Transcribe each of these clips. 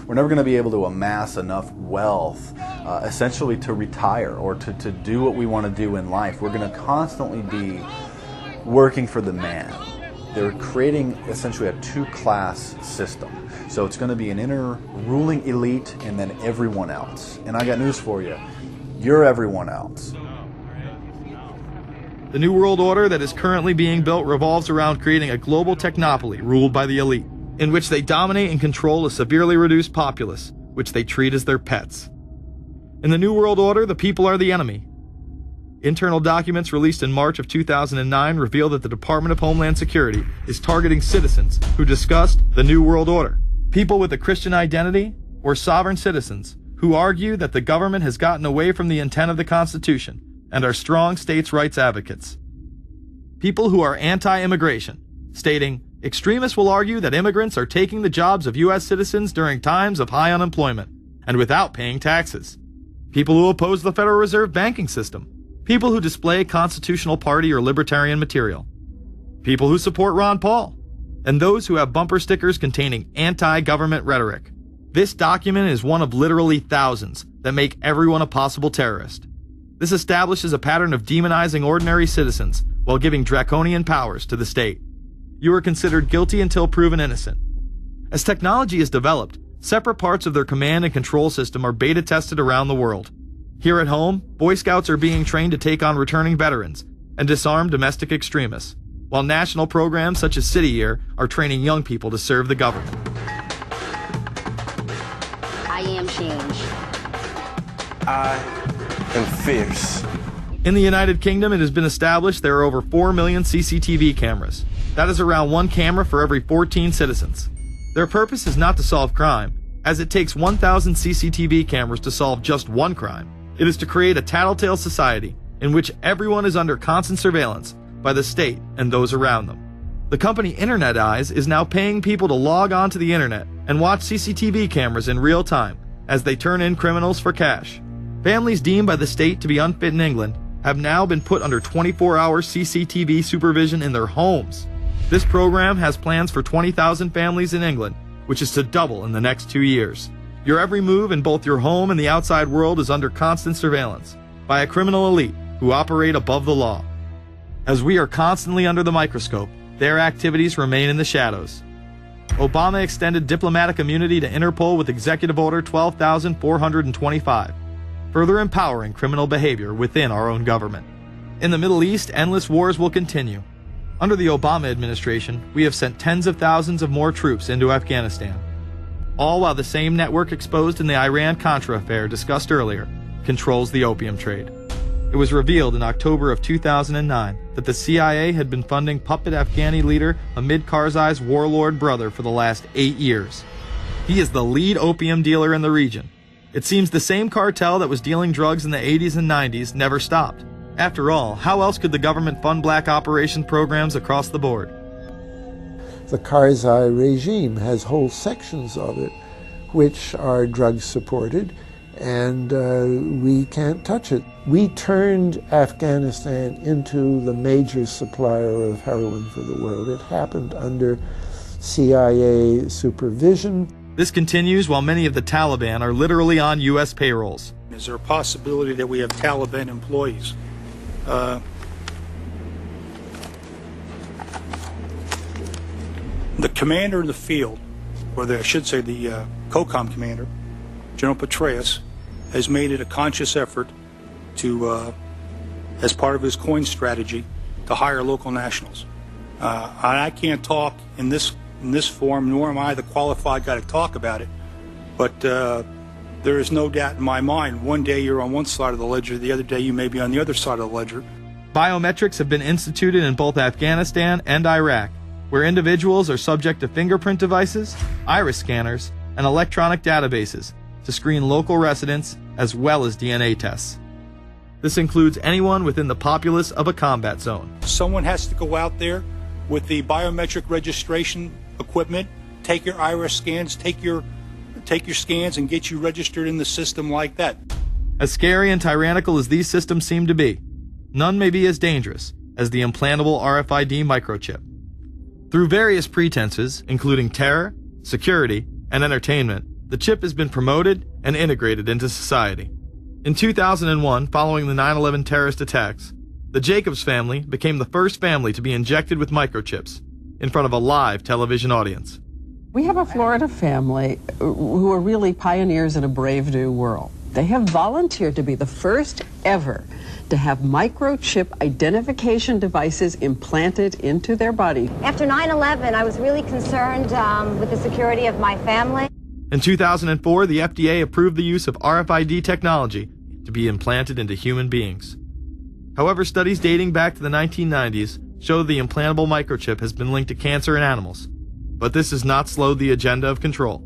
we're never going to be able to amass enough wealth essentially to retire or to do what we want to do in life. We're going to constantly be working for the man. They're creating essentially a two-class system. So it's going to be an inner ruling elite and then everyone else. And I got news for you. You're everyone else. The New World Order that is currently being built revolves around creating a global technopoly ruled by the elite, in which they dominate and control a severely reduced populace, which they treat as their pets. In the New World Order, the people are the enemy. Internal documents released in March of 2009 reveal that the Department of Homeland Security is targeting citizens who discussed the New World Order, people with a Christian identity or sovereign citizens who argue that the government has gotten away from the intent of the Constitution and are strong states' rights advocates. People who are anti-immigration, stating, extremists will argue that immigrants are taking the jobs of U.S. citizens during times of high unemployment and without paying taxes. People who oppose the Federal Reserve banking system. People who display constitutional party or libertarian material. People who support Ron Paul. And those who have bumper stickers containing anti-government rhetoric. This document is one of literally thousands that make everyone a possible terrorist. This establishes a pattern of demonizing ordinary citizens while giving draconian powers to the state. You are considered guilty until proven innocent. As technology is developed, separate parts of their command and control system are beta tested around the world. Here at home, Boy Scouts are being trained to take on returning veterans and disarm domestic extremists, while national programs such as City Year are training young people to serve the government. I am change. I am fierce. In the United Kingdom, it has been established there are over 4 million CCTV cameras. That is around 1 camera for every 14 citizens. Their purpose is not to solve crime, as it takes 1,000 CCTV cameras to solve just one crime. It is to create a tattletale society in which everyone is under constant surveillance by the state and those around them. The company Internet Eyes is now paying people to log onto the internet and watch CCTV cameras in real time as they turn in criminals for cash. Families deemed by the state to be unfit in England have now been put under 24-hour CCTV supervision in their homes. This program has plans for 20,000 families in England, which is to double in the next 2 years. Your every move in both your home and the outside world is under constant surveillance by a criminal elite who operate above the law. As we are constantly under the microscope, their activities remain in the shadows. Obama extended diplomatic immunity to Interpol with Executive Order 12,425, further empowering criminal behavior within our own government. In the Middle East, endless wars will continue. Under the Obama administration, we have sent tens of thousands of more troops into Afghanistan. All while the same network exposed in the Iran-Contra affair discussed earlier controls the opium trade. It was revealed in October of 2009 that the CIA had been funding puppet Afghani leader Hamid Karzai's warlord brother for the last 8 years. He is the lead opium dealer in the region. It seems the same cartel that was dealing drugs in the 80s and 90s never stopped. After all, how else could the government fund black operation programs across the board? The Karzai regime has whole sections of it which are drug-supported, and we can't touch it. We turned Afghanistan into the major supplier of heroin for the world. It happened under CIA supervision. This continues while many of the Taliban are literally on U.S. payrolls. Is there a possibility that we have Taliban employees? The commander in the field, or I should say the COCOM commander, General Petraeus, has made it a conscious effort to, as part of his coin strategy, to hire local nationals. I can't talk in this forum, nor am I the qualified guy to talk about it, but there is no doubt in my mind, one day you're on one side of the ledger, the other day you may be on the other side of the ledger. Biometrics have been instituted in both Afghanistan and Iraq, where individuals are subject to fingerprint devices, iris scanners, and electronic databases to screen local residents as well as DNA tests. This includes anyone within the populace of a combat zone. Someone has to go out there with the biometric registration equipment, take your iris scans, take your scans and get you registered in the system like that. As scary and tyrannical as these systems seem to be, none may be as dangerous as the implantable RFID microchip. Through various pretenses, including terror, security, and entertainment, the chip has been promoted and integrated into society. In 2001, following the 9/11 terrorist attacks, the Jacobs family became the first family to be injected with microchips in front of a live television audience. We have a Florida family who are really pioneers in a brave new world. They have volunteered to be the first ever to have microchip identification devices implanted into their body. After 9/11, I was really concerned with the security of my family. In 2004, the FDA approved the use of RFID technology to be implanted into human beings. However, studies dating back to the 1990s show the implantable microchip has been linked to cancer in animals. But this has not slowed the agenda of control.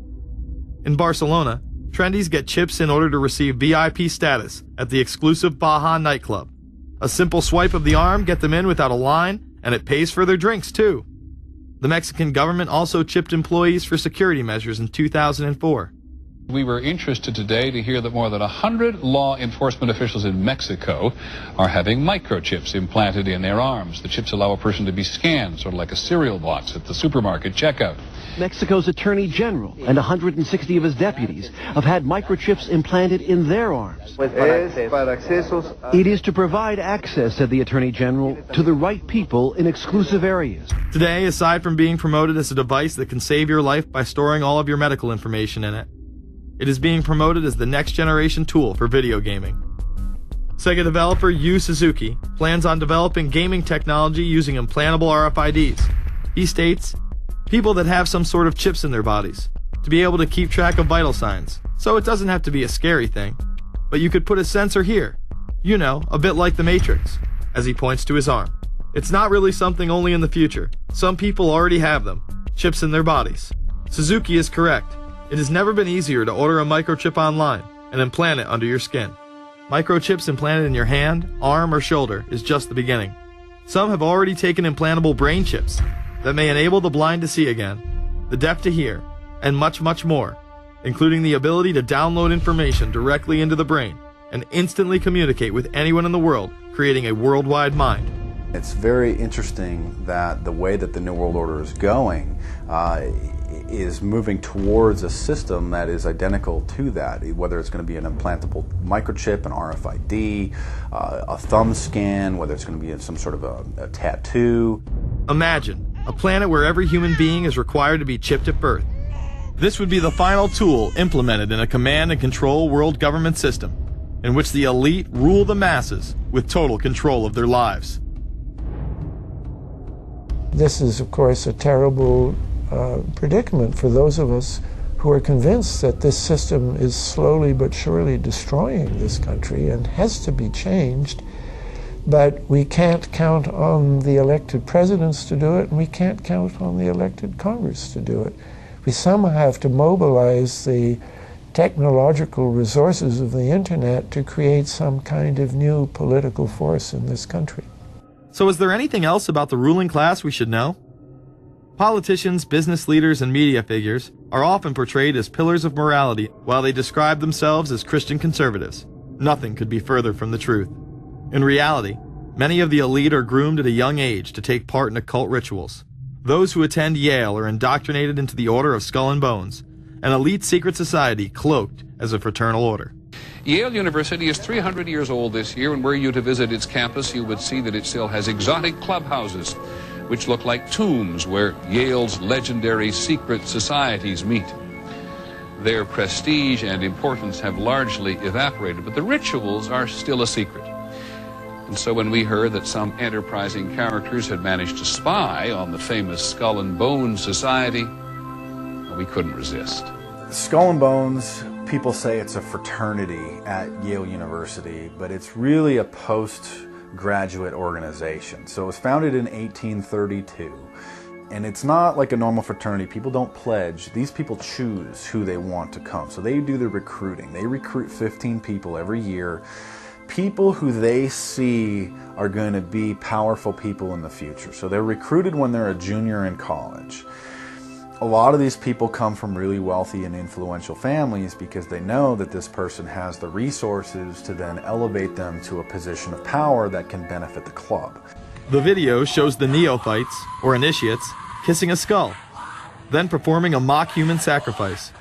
In Barcelona, trendies get chips in order to receive VIP status at the exclusive Baja nightclub. A simple swipe of the arm gets them in without a line, and it pays for their drinks too. The Mexican government also chipped employees for security measures in 2004. We were interested today to hear that more than 100 law enforcement officials in Mexico are having microchips implanted in their arms. The chips allow a person to be scanned, sort of like a cereal box at the supermarket checkout. Mexico's Attorney General and 160 of his deputies have had microchips implanted in their arms. It is to provide access, said the Attorney General, to the right people in exclusive areas. Today, aside from being promoted as a device that can save your life by storing all of your medical information in it, it is being promoted as the next generation tool for video gaming. Sega developer Yu Suzuki plans on developing gaming technology using implantable RFIDs. He states, people that have some sort of chips in their bodies, to be able to keep track of vital signs, so it doesn't have to be a scary thing. But you could put a sensor here, you know, a bit like the Matrix, as he points to his arm. It's not really something only in the future. Some people already have them, chips in their bodies. Suzuki is correct. It has never been easier to order a microchip online and implant it under your skin. Microchips implanted in your hand, arm, or shoulder is just the beginning. Some have already taken implantable brain chips that may enable the blind to see again, the deaf to hear, and much, much more, including the ability to download information directly into the brain and instantly communicate with anyone in the world, creating a worldwide mind. It's very interesting that the way that the New World Order is going is moving towards a system that is identical to that, whether it's going to be an implantable microchip, an RFID, a thumb scan, whether it's going to be some sort of a tattoo. Imagine a planet where every human being is required to be chipped at birth. This would be the final tool implemented in a command and control world government system in which the elite rule the masses with total control of their lives. This is, of course, a terrible predicament for those of us who are convinced that this system is slowly but surely destroying this country and has to be changed. But we can't count on the elected presidents to do it, and we can't count on the elected Congress to do it. We somehow have to mobilize the technological resources of the internet to create some kind of new political force in this country. So is there anything else about the ruling class we should know? Politicians, business leaders, and media figures are often portrayed as pillars of morality while they describe themselves as Christian conservatives. Nothing could be further from the truth. In reality, many of the elite are groomed at a young age to take part in occult rituals. Those who attend Yale are indoctrinated into the Order of Skull and Bones, an elite secret society cloaked as a fraternal order. Yale University is 300 years old this year, and were you to visit its campus, you would see that it still has exotic clubhouses, which look like tombs where Yale's legendary secret societies meet. Their prestige and importance have largely evaporated, but the rituals are still a secret. And so when we heard that some enterprising characters had managed to spy on the famous Skull and Bones Society, we couldn't resist. Skull and Bones, people say it's a fraternity at Yale University, but it's really a postgraduate organization. So it was founded in 1832, and it's not like a normal fraternity. People don't pledge. These people choose who they want to come. So they do the recruiting. They recruit 15 people every year, people who they see are going to be powerful people in the future. So they're recruited when they're a junior in college. A lot of these people come from really wealthy and influential families because they know that this person has the resources to then elevate them to a position of power that can benefit the club. The video shows the neophytes, or initiates, kissing a skull, then performing a mock human sacrifice.